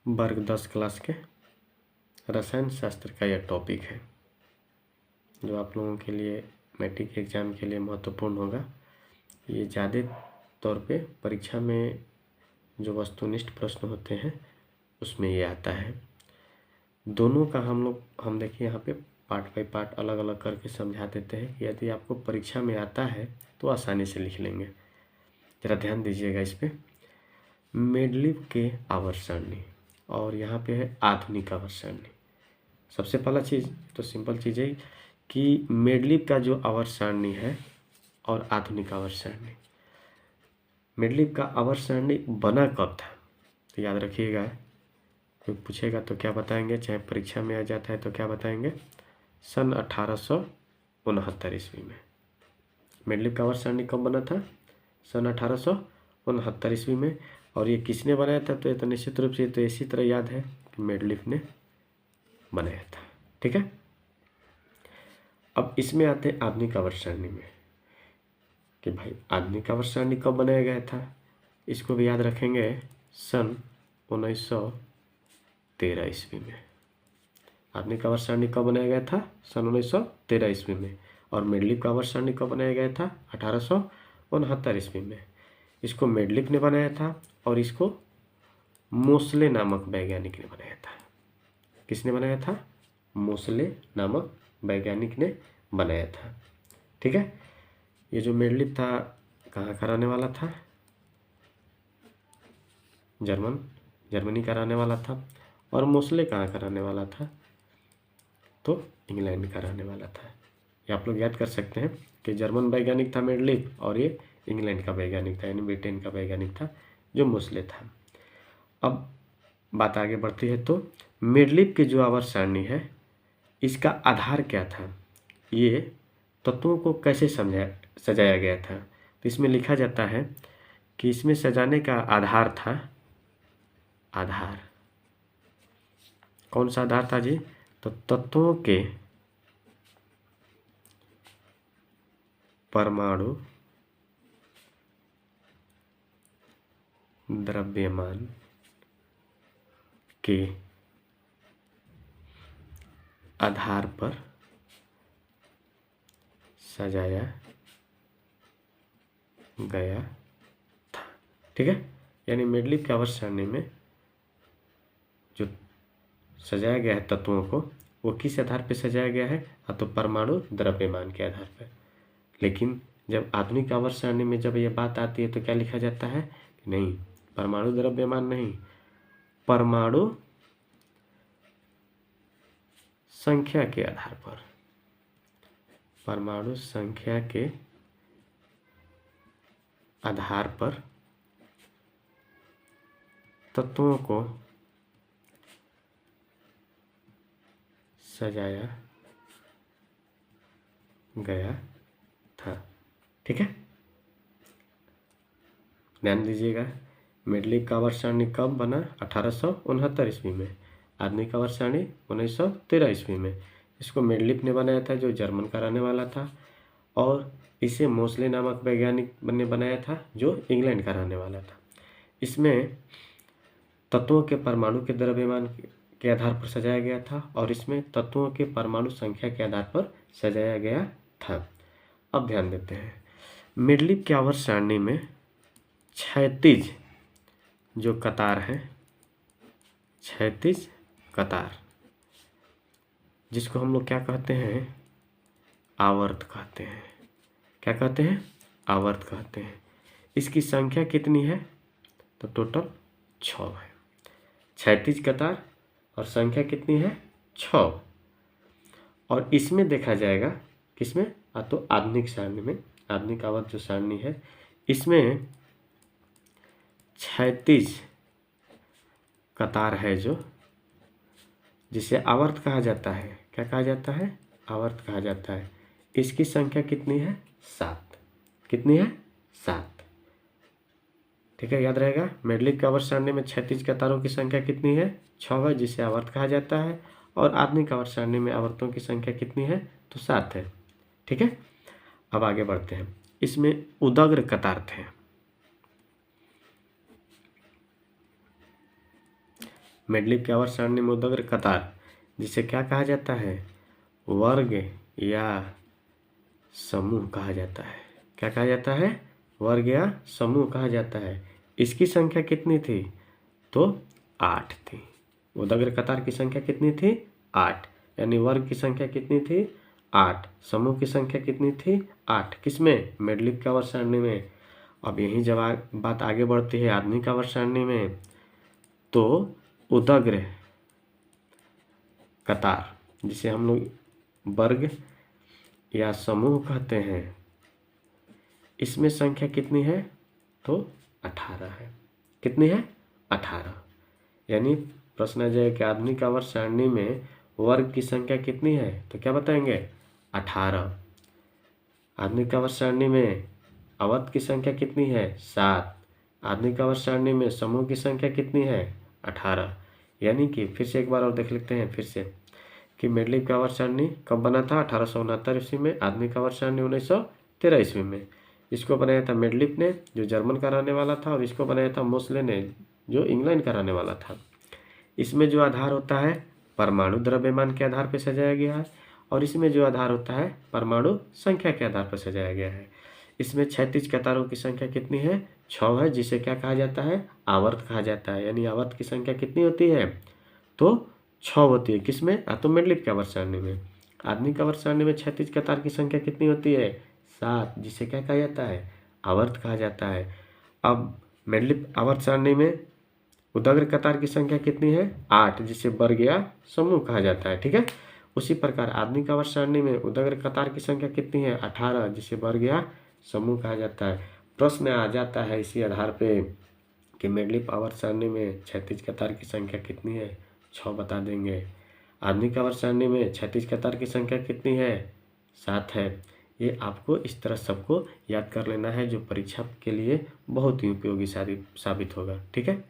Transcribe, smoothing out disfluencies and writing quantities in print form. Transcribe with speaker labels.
Speaker 1: वर्ग 10 क्लास के रसायन शास्त्र का यह टॉपिक है जो आप लोगों के लिए मैट्रिक एग्ज़ाम के लिए महत्वपूर्ण होगा। ये ज़्यादा तौर पे परीक्षा में जो वस्तुनिष्ठ प्रश्न होते हैं उसमें ये आता है। दोनों का हम देखिए यहाँ पे पार्ट बाई पार्ट अलग अलग करके समझा देते हैं कि यदि आपको परीक्षा में आता है तो आसानी से लिख लेंगे। ज़रा ध्यान दीजिएगा इस पे। मेंडलीव के आवर्त सारणी और यहाँ पे है आधुनिक आवर्त सारणी। सबसे पहला चीज़ तो सिंपल चीज़ है कि मेंडलीव का जो आवर्त सारणी है और आधुनिक आवर्त सारणी, मेंडलीव का आवर्त सारणी बना कब था तो याद रखिएगा। कोई पूछेगा तो क्या बताएंगे, चाहे परीक्षा में आ जाता है तो क्या बताएंगे, सन 1869 ईस्वी में। मेंडलीव का आवर्त सारणी कब बना था, सन 1869 ईस्वी में। और ये किसने बनाया था तो ये तो निश्चित रूप से तो इसी तरह याद है कि मेंडलीव ने बनाया था। ठीक है, अब इसमें आते हैं आधुनिक आवर्त सारणी में कि भाई आधुनिक आवर्त सारणी कब बनाया गया था। इसको भी याद रखेंगे, सन 1913 ईस्वी में। आधुनिक आवर्त सारणी कब बनाया गया था, सन 1913 ईस्वी में। और मेंडलीव का आवर्त सारणी कब बनाया गया था, 1869 ईस्वी में। इसको मेंडलीव ने बनाया था और इसको मोसले नामक वैज्ञानिक ने बनाया था। किसने बनाया था, मोसले नामक वैज्ञानिक ने बनाया था। ठीक है, ये जो मेंडलीव था कहाँ का रहने वाला था, जर्मनी का रहने वाला था। और मोसले कहाँ का रहने वाला था, तो इंग्लैंड का रहने वाला था। ये आप लोग याद कर सकते हैं कि जर्मन वैज्ञानिक था मेंडलीव और ये इंग्लैंड का वैज्ञानिक था, यानी ब्रिटेन का वैज्ञानिक था जो मोसले था। अब बात आगे बढ़ती है तो मेंडलीव की जो आवर्त सारणी है इसका आधार क्या था, ये तत्वों को कैसे सजाया गया था। तो इसमें लिखा जाता है कि इसमें सजाने का आधार था, आधार कौन सा आधार था जी, तो तत्वों के परमाणु द्रव्यमान के आधार पर सजाया गया था। ठीक है, यानी मेंडलीव की आवर्त सारणी में जो सजाया गया है तत्वों को वो किस आधार पर सजाया गया है, तो परमाणु द्रव्यमान के आधार पर। लेकिन जब आधुनिक आवर्त सारणी में जब ये बात आती है तो क्या लिखा जाता है कि नहीं, परमाणु द्रव्यमान नहीं, परमाणु संख्या के आधार पर, परमाणु संख्या के आधार पर तत्वों को सजाया गया था। ठीक है, ध्यान दीजिएगा। मेंडलीव का आवर्त सारणी कब बना, 1869 ईस्वी में। आधुनिक आवर्त सारणी 1913 ईस्वी में। इसको मेंडलीव ने बनाया था जो जर्मन का रहने वाला था, और इसे मोसले नामक वैज्ञानिक ने बनाया था जो इंग्लैंड का रहने वाला था। इसमें तत्वों के परमाणु के द्रव्यमान के आधार पर सजाया गया था और इसमें तत्वों के परमाणु संख्या के आधार पर सजाया गया था। अब ध्यान देते हैं, मेंडलीव की आवर्त सारणी में क्षैतिज जो कतार है, क्षैतिज कतार, जिसको हम लोग क्या कहते हैं, आवर्त कहते हैं। क्या कहते हैं, आवर्त कहते हैं। इसकी संख्या कितनी है, तो टोटल 6 है। क्षैतिज कतार और संख्या कितनी है, 6। और इसमें देखा जाएगा किसमें, तो आधुनिक सारणी में, आधुनिक आवर्त जो सारणी है इसमें क्षैतिज कतार है जो, जिसे आवर्त कहा जाता है। क्या कहा जाता है, आवर्त कहा जाता है। इसकी संख्या कितनी है, 7। कितनी है, 7। ठीक है, याद रहेगा। मेंडलीव की आवर्त सारणी में क्षैतिज कतारों की संख्या कितनी है, 6 है, जिसे आवर्त कहा जाता है। और आधुनिक आवर्त सारणी में आवर्तों की संख्या कितनी है, तो 7 है। ठीक है, अब आगे बढ़ते हैं। इसमें उदग्र कतार थे। मेंडलीव की आवर्त सारणी में उदग्र कतार, जिसे क्या कहा जाता है, वर्ग या समूह कहा जाता है। क्या कहा जाता है, वर्ग या समूह कहा जाता है। इसकी संख्या कितनी थी, तो 8 थी। उदग्र कतार की संख्या कितनी थी, 8, यानी वर्ग की संख्या कितनी थी, 8, समूह की संख्या कितनी थी, 8। किसमें, मेंडलीव की आवर्त सारणी में। अब यही जब बात आगे बढ़ती है आधुनिक आवर्त सारणी में, तो उदग्र कतार, जिसे हम लोग वर्ग या समूह कहते हैं, इसमें संख्या कितनी है, तो 18 है। कितनी है, 18। यानी प्रश्न आ जाए कि आधुनिक आवर्त सारणी में वर्ग की संख्या कितनी है, तो क्या बताएंगे, 18। आधुनिक आवर्त सारणी में आवर्त की संख्या कितनी है, 7। आधुनिक आवर्त सारणी में समूह की संख्या कितनी है, 18। यानी कि फिर से एक बार और देख लेते हैं फिर से कि मेंडलीव की आवर्त सारणी कब बना था, 1869 ईस्वी में। आधुनिक आवर्त सारणी 1913 ईस्वी में। इसको बनाया था मेंडलीव ने, जो जर्मन का रहने वाला था, और इसको बनाया था मोसले ने, जो इंग्लैंड का रहने वाला था। इसमें जो आधार होता है परमाणु द्रव्यमान के आधार पर सजाया गया है, और इसमें जो आधार होता है परमाणु संख्या के आधार पर सजाया गया है। इसमें क्षैतिज कतारों की संख्या कितनी है, 6 है, जिसे क्या कहा जाता है, आवर्त कहा जाता है। यानी आवर्त की संख्या कितनी होती है, तो 6 होती है। किसमें, तो मेंडलीव की आवर्त सारणी में। आधुनिक आवर्त सारणी में क्षैतिज कतार की संख्या कितनी होती है, 7, जिसे क्या कहा जाता है, आवर्त कहा जाता है। अब मेंडलीव आवर्त सारणी में उदग्र कतार की संख्या कितनी है, 8, जिसे वर्ग या समूह कहा जाता है। ठीक है। उसी प्रकार आधुनिक आवर्त सारणी में उदग्र कतार की संख्या कितनी है, 18, जिसे वर्ग या समूह कहा जाता है। प्रश्न आ जाता है इसी आधार पे कि मेंडलीव आवर्त सारणी में क्षैतिज कतार की संख्या कितनी है, 6 बता देंगे। आधुनिक आवर्त सारणी में क्षैतिज कतार की संख्या कितनी है, 7 है। ये आपको इस तरह सबको याद कर लेना है, जो परीक्षा के लिए बहुत ही उपयोगी साबित होगा। ठीक है।